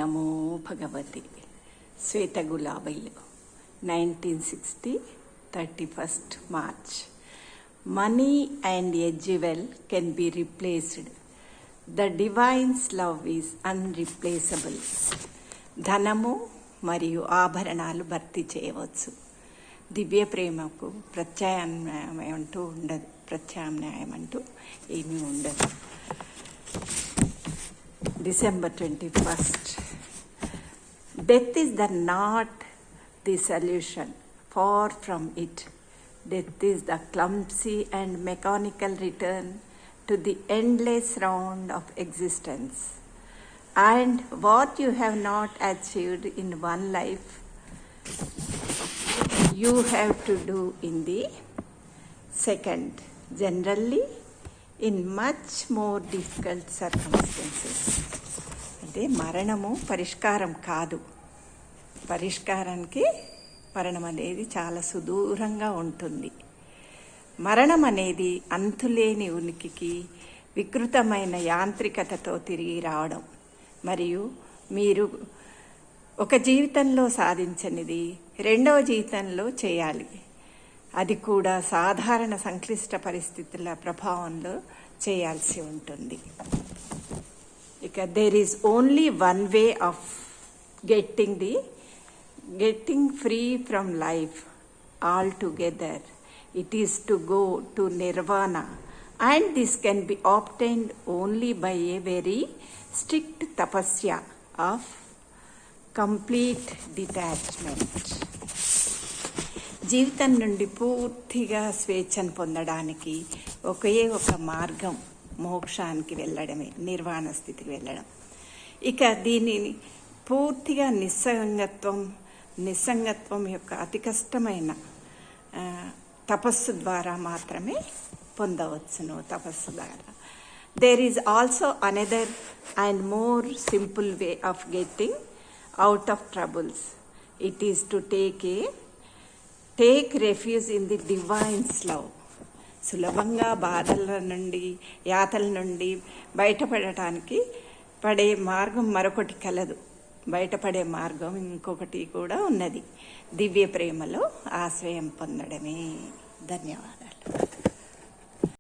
నమో భగవతి. శ్వేత గులాబీలు 1960 31st March. Money and a jewel can be replaced. The divine's love is unreplaceable. ధనము మరియు ఆభరణాలు భర్తీ చేయవచ్చు. దివ్య ప్రేమకు ప్రత్యామ్నాయం అంటూ ఉండదు. ప్రత్యామ్నాయం అంటూ ఏమీ ఉండదు. December 21st. Death is not the solution. Far from it. Death is the clumsy and mechanical return to the endless round of existence. And what you have not achieved in one life, you have to do in the second, generally in much more difficult circumstances. అంటే మరణము పరిష్కారం కాదు. పరిష్కారానికి మరణం అనేది చాలా సుదూరంగా ఉంటుంది. మరణం అనేది అంతులేని ఉనికికి వికృతమైన యాంత్రికతతో తిరిగి రావడం మరియు మీరు ఒక జీవితంలో సాధించనిది రెండవ జీవితంలో చేయాలి. అది కూడా సాధారణ సంక్లిష్ట పరిస్థితుల ప్రభావంలో చేయాల్సి ఉంటుంది. ఇక there is only one way of getting free from life altogether. It is to go to nirvana, and this can be obtained only by a very strict tapasya of complete detachment. జీవితం నుండి పూర్తిగా స్వేచ్ఛను పొందడానికి ఒకే ఒక మార్గం మోక్షానికి వెళ్ళడమే, నిర్వాణ స్థితికి వెళ్ళడం. ఇక దీనిని పూర్తిగా నిస్సంగత్వం యొక్క అతి కష్టమైన తపస్సు ద్వారా మాత్రమే పొందవచ్చును. తపస్సు ద్వారా there is also another and more simple way of getting out of troubles. It is to take refuge in the divine's love. సులభంగా బాధల నుండి యాతల నుండి బయటపడటానికి పడే మార్గం మరొకటి కలదు. బయటపడే మార్గం ఇంకొకటి కూడా ఉన్నది. దివ్య ప్రేమలో ఆశ్రయం పొందడమే. ధన్యవాదాలు.